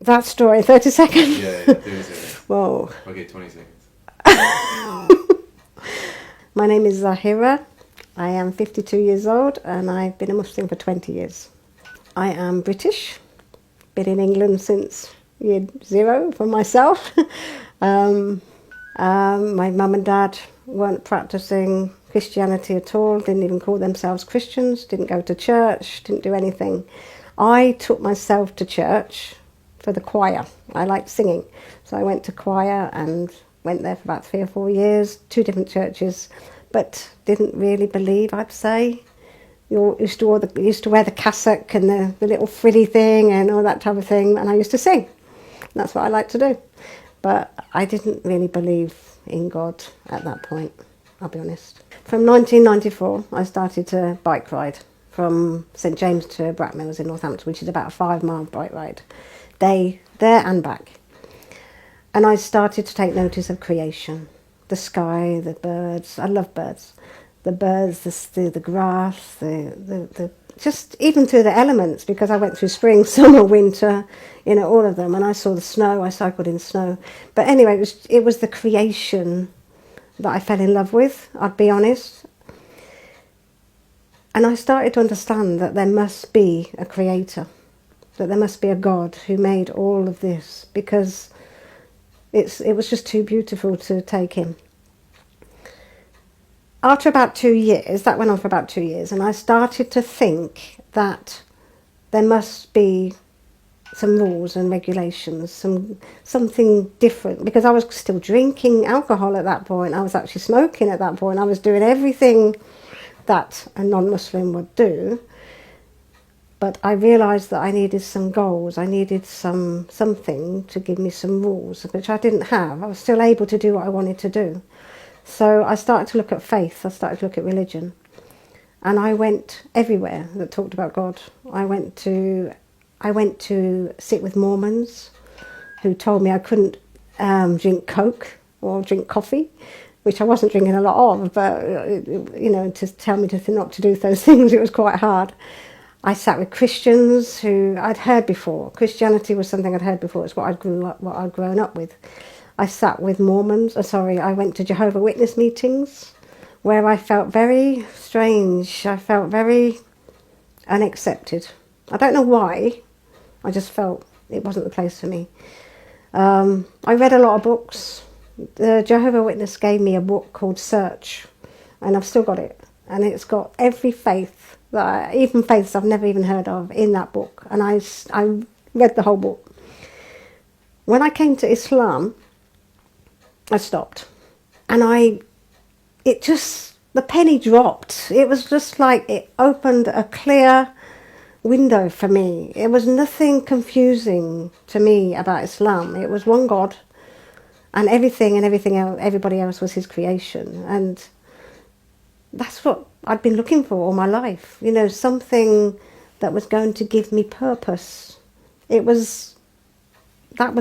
That story, 30 seconds? Yeah, 30 seconds. Whoa. Okay, 20 seconds. My name is Zahira. I am 52 years old and I've been a Muslim for 20 years. I am British, been in England since year 0 for myself. My mum and dad weren't practicing Christianity at all, didn't even call themselves Christians, didn't go to church, didn't do anything. I took myself to church for the choir. I liked singing, so I went to choir and went there for about 3 or 4 years, 2 different churches, but didn't really believe, I'd say. You used to wear the cassock and the little frilly thing and all that type of thing, and I used to sing. That's what I like to do. But I didn't really believe in God at that point, I'll be honest. From 1994, I started to bike ride from St James to Brackmills in Northampton, which is about a 5-mile bike ride, day there and back. And I started to take notice of creation, the sky, the birds. I love birds. The birds, the grass, the just even through the elements, because I went through spring, summer, winter, all of them, and I saw the snow. I cycled in snow. But anyway, it was the creation that I fell in love with, I'd be honest. And I started to understand that there must be a creator, that there must be a God who made all of this, because it was just too beautiful to take in. After about 2 years, that went on for about 2 years, and I started to think that there must be some rules and regulations, something different, because I was still drinking alcohol at that point. I was actually smoking at that point. I was doing everything that a non-Muslim would do, but I realised that I needed some goals. I needed something to give me some rules, which I didn't have. I was still able to do what I wanted to do. So I started to look at faith, I started to look at religion, and I went everywhere that talked about God. I went to sit with Mormons who told me I couldn't drink Coke or drink coffee, which I wasn't drinking a lot of, but to tell me not to do those things, it was quite hard. I sat with Christians who I'd heard before. Christianity was something I'd heard before. It's what I'd grown up with. I sat with Mormons. I went to Jehovah's Witness meetings where I felt very strange. I felt very unaccepted. I don't know why. I just felt it wasn't the place for me. I read a lot of books. The Jehovah's Witness gave me a book called Search, and I've still got it. And it's got every faith, even faiths I've never even heard of, in that book. And I read the whole book. When I came to Islam, I stopped, and the penny dropped. It was just like it opened a clear window for me. It was nothing confusing to me about Islam. It was one God, and everything else, everybody else was his creation, and that's what I'd been looking for all my life. Something that was going to give me purpose. That was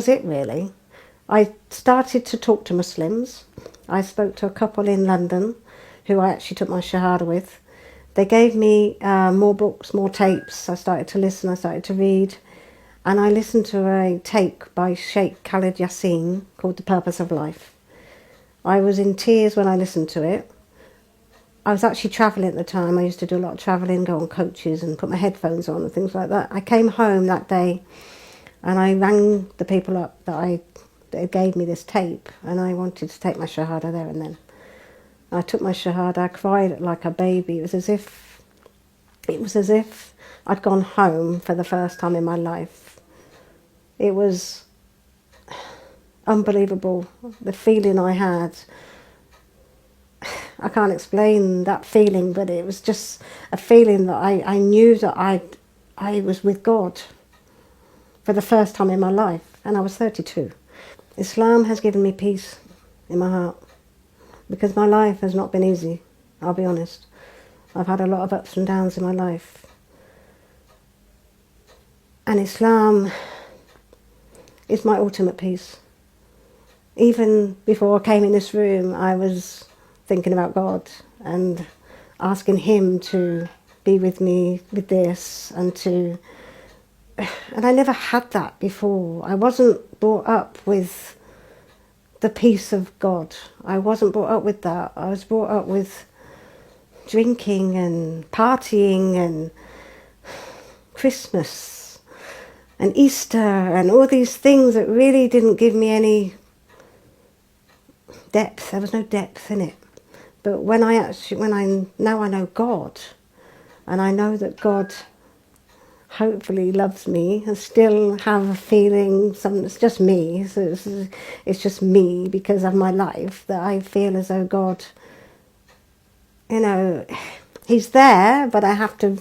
it, really. I started to talk to Muslims. I spoke to a couple in London who I actually took my Shahada with. They gave me more books, more tapes. I started to listen, I started to read. And I listened to a tape by Sheikh Khalid Yassin called The Purpose of Life. I was in tears when I listened to it. I was actually travelling at the time. I used to do a lot of travelling, go on coaches and put my headphones on and things like that. I came home that day and I rang the people up that gave me this tape, and I wanted to take my Shahada there and then. I took my Shahada, I cried like a baby. It was as if I'd gone home for the first time in my life. It was unbelievable, the feeling I had. I can't explain that feeling, but it was just a feeling that I knew that I was with God for the first time in my life, and I was 32. Islam has given me peace in my heart, because my life has not been easy, I'll be honest. I've had a lot of ups and downs in my life. And Islam is my ultimate peace. Even before I came in this room, I was thinking about God and asking him to be with me with this, and to and I never had that before. I wasn't brought up with the peace of God. I wasn't brought up with that. I was brought up with drinking and partying and Christmas and Easter and all these things that really didn't give me any depth. There was no depth in it. But now I know God, and I know that God hopefully loves me, and still have a feeling, it's just me, so it's just me because of my life, that I feel as though God, he's there, but I have to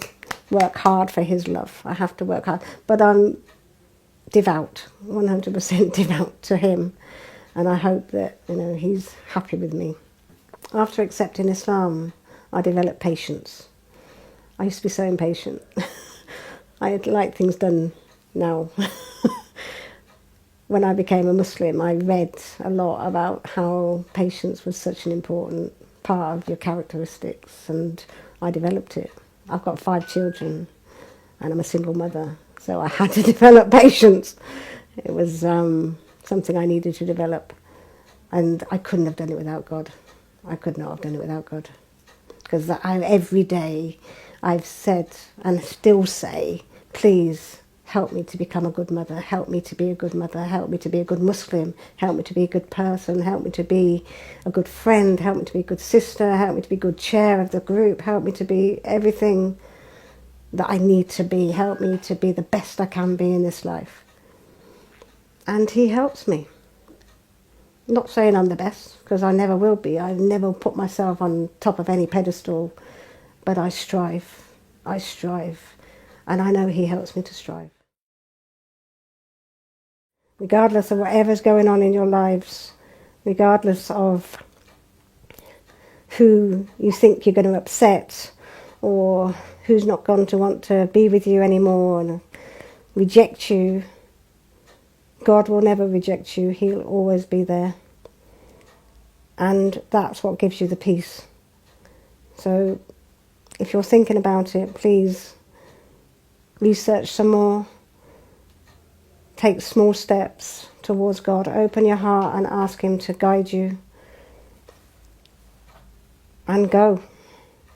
work hard for his love. I have to work hard. But I'm devout, 100% devout to him, and I hope that, he's happy with me. After accepting Islam, I developed patience. I used to be so impatient. I like things done now. When I became a Muslim, I read a lot about how patience was such an important part of your characteristics, and I developed it. I've got 5 children, and I'm a single mother, so I had to develop patience. It was something I needed to develop, and I couldn't have done it without God. I could not have done it without God, because every day I've said and still say, please help me to become a good mother, help me to be a good mother, help me to be a good Muslim, help me to be a good person, help me to be a good friend, help me to be a good sister, help me to be a good chair of the group, help me to be everything that I need to be, help me to be the best I can be in this life. And he helps me. Not saying I'm the best, because I never will be. I never put myself on top of any pedestal, but I strive. And I know he helps me to strive. Regardless of whatever's going on in your lives, regardless of who you think you're going to upset, or who's not going to want to be with you anymore and reject you, God will never reject you. He'll always be there. And that's what gives you the peace. So if you're thinking about it, please research some more. Take small steps towards God. Open your heart and ask him to guide you. And go.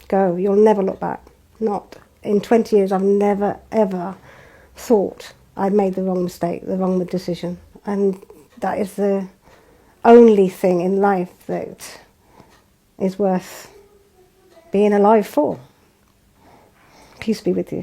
Go. You'll never look back. Not in 20 years, I've never, ever thought I'd made the wrong mistake, the wrong decision. And that is the only thing in life that is worth being alive for. Peace be with you.